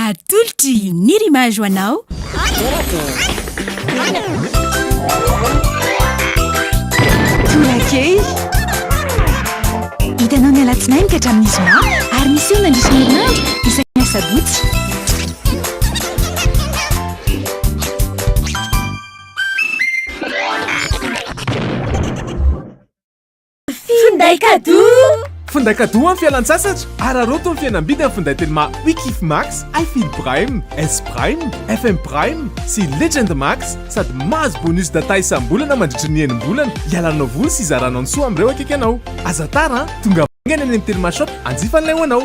atolotry ny rimage hoanao torakey hitanao ny alatsinainy ka hatramin'ny zoma ary misy eo nandrisy herinandro isaky ny asabotsy Finday cadeau amin'ny fialan-tsasatra ary aroto ny fianam-bidy amin'ny finday telma Wikif Max, iFeel Prime, S Prime, FM Prime sy Legend Max sady mahazo bonus data isam-bolana mandritra ny enim-bolana ialanao voly sy izaranao ny soa amin'ireo akaiky anao. Aza tara tonga vangana any amin'ny telma shop anjifan'ilay ho anao.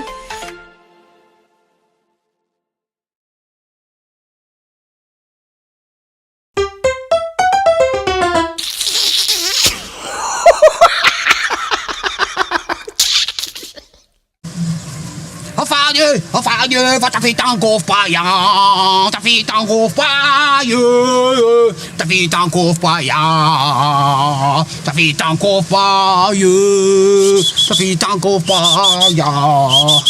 Va ta fait un gros paillant, ta fait un gros paillant, ta fait un gros paillant, ta fait un gros paillant, ta fait un gros paillant.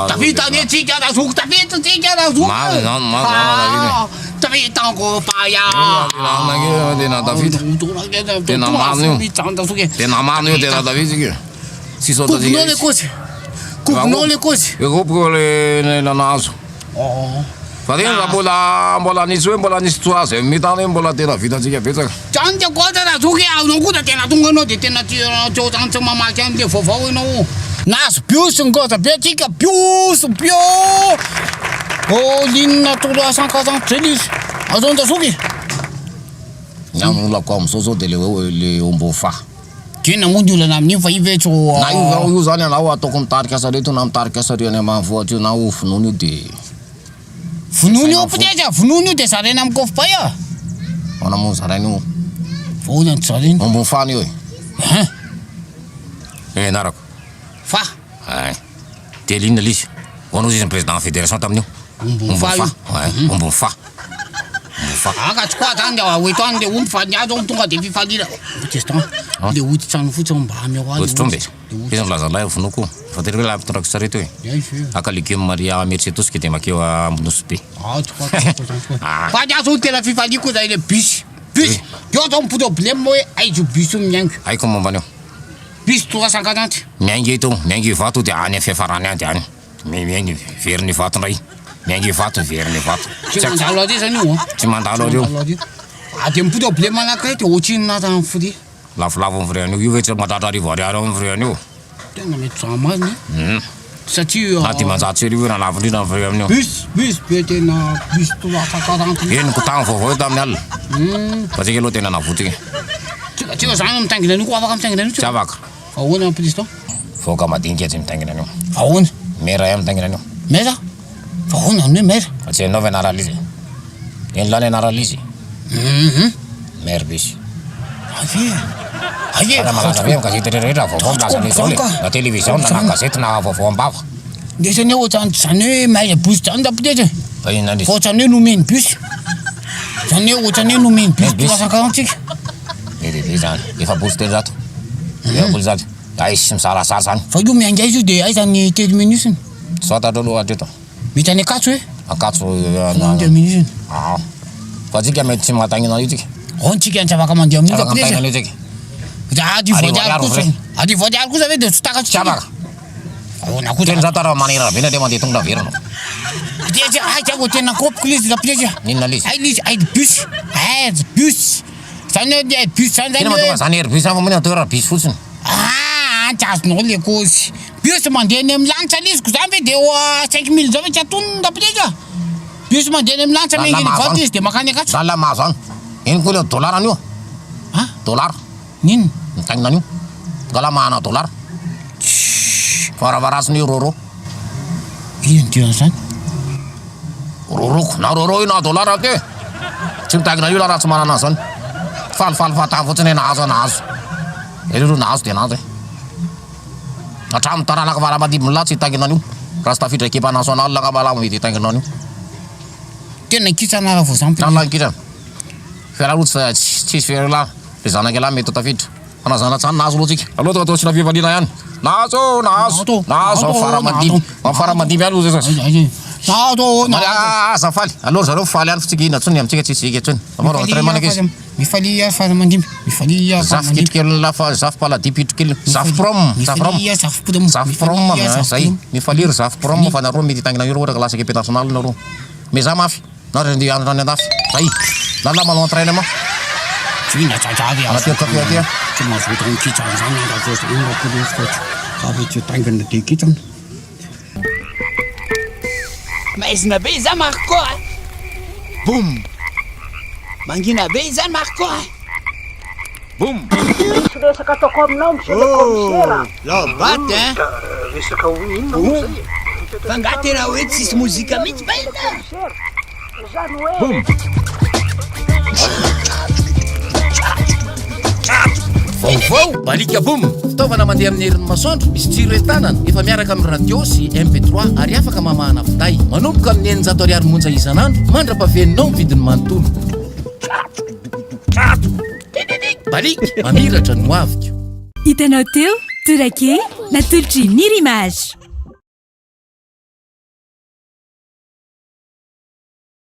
Ta fait un éthique à la joue, ta fait un éthique à la joue. Ta fait un gros paillant. Tena marina io tena David si sono Coupe-nous les cose. Coupe-nous les cose. io coupe le naso fa tena mbola nisy hoe mbola nisy toazy mitany hoe mbola tena vitantsika betsaka Tanti cosa da tu che ha un culo tena tunga no di tena tio tanto mamma che ande fofo no. Nas più son cosa betica più oh linna tu la 140 azonda suki non la comme soso dele le ombo fa tena mundu la namni fa ivecho na io zany anao ataoko mitarika sareto na mitarika sarena mahavoatra na ho finono de fununu opteja fununu de sarena amkof pa ya ona mo sarena fona sarena ombo fa ni oi narako fa de linna lisi ono zay président fédération tamin'io ombo fa Aga kwa tande wa wetande umfanya zo tunga de fifalira. Teston. De utsan futson ba me wa. Utstombe. Izo laza live funuku. Fatere la ptora kisarito. Akaliki Maria Mercedes que tem aqui a Muspe. Faja zo tela fifali ko dai le bis. Bis. Yo don pudo problema ai ju bisum nyang. Ai como vanio. Bis 350. Mengi vato de ani fefarani ani. Mengi verni vato rai. Mengi vato verni vato. Ci mandalo di sanu. Ci mandalo io. A tempo do problema na crete o cin na tan fudi. La flavo vreno io vedo matata di vore ara vreno. Tena me tsama ni. Satiu. Ati manzatsi ri na lavri na vreno. Bis pete na bis 340. Yen ku tang fo da mnal. Pasi ke lo tena na futi. Ci sanam tangina ni ko avakam tangina ni. Chavak. Fa wona pisto. Fo kama dinge tim tangina ni. Fa wona. Mera yam tangina ni. Mera. Fa wona ni mera. C'è 9 naralisi. En la naralisi. Merbis. Aye. Ada malah sabem kasih terera fo bomba sa ni sole. La televisione na cassette na fo bomba. Dese ne o tan sane mai bus tan da pede. Ai nandi. Fo tan ne no min bus. Sane o tan ne no min bus 340. Ele dizan, e fa bus del dato. Ya bulzat. Ai sim sala sasan. Fa yu mi angai su de ai tan ni 10 minutes. Sota dolo adito. Mi tan ne katsu e. Akatsu na 10 minutes. Ah. Fazi que meti matangina na yutiki. Onti que ancha kama ndio mnika Matangina pede. yutiki. Adi vojar ku sabe de staka Chabak. Ona ku Ten zatara manira, bina de mandi tungda virno. Dia ai jago tena kop klis da pede. Ninna lis. Ai bus. Ai bus. Sane de bus sane. Kina matuma sanir bisa famina tora peaceful. Antas no le cos. Bus mande nem lancha lis ku sabe de 5000 zabe chatun da pede. Bus mande nem lancha me ngini fatis de makane kat. Sala masan. In kulo dolar anu. Ha? Dolar. Nin. Tang nanu. Gala mana dolar. Fara varas ni roro. Iyan tiyasan. Roro na roro ina dolar ake. Cinta gna yula ras mana nasan. Fal fata futne na asan as. Elu nas de nas. Atam tara na kavara badi mulla cinta gna nu. Rasta fit equipa nacional la kabala mi cinta gna nu. Tena kita na fo sample. Tan la kita. Fera utsa cis fera la. Pesana que la meto ta fit. anazanatsany nahazo aloha tsika aloha tonga ataotsina fivaliana ihany nahazo nahazo faramandimy faramandimy ihany ozy zay azafaly aloha zareo faly ihany fitsika ina tsony amitsika tsisy ika tsony amarovatray manaka izy mifalia faramandimy mifalia zafy ketrokely lafa zafy paladi pitrokely zafy prom zafy prom zay mifaliry zafy prom fa nareo mety hitangina io ohatra ka lasa équipe nationale nareo mais za mafy nareo andeha andro andafy zay lalamano entraîne ma anaty kafe aty tsy mazoto mikitsana zany zavy tsy tangana de kitsana maizina be zany Marco boum mangina be zany Marco boum resaka ataoko aminao monsieur le commissaire lobaty resaka ino fa nga tena hoe tsisy mozika mihitsy ba ina zany hoe vaovao balika boum fitaovana mandeha amin'ny herin'ny masoandro misy tsiro entanana efa miaraka amin'ny radio sy mp3 ary afaka mamahana fiday manomboka amin'ny 900 ariary monja isan'andro mandra-paveninao mividiny manontolo balika mamiratra no aviko hitanao teo torake natolotry Nirimage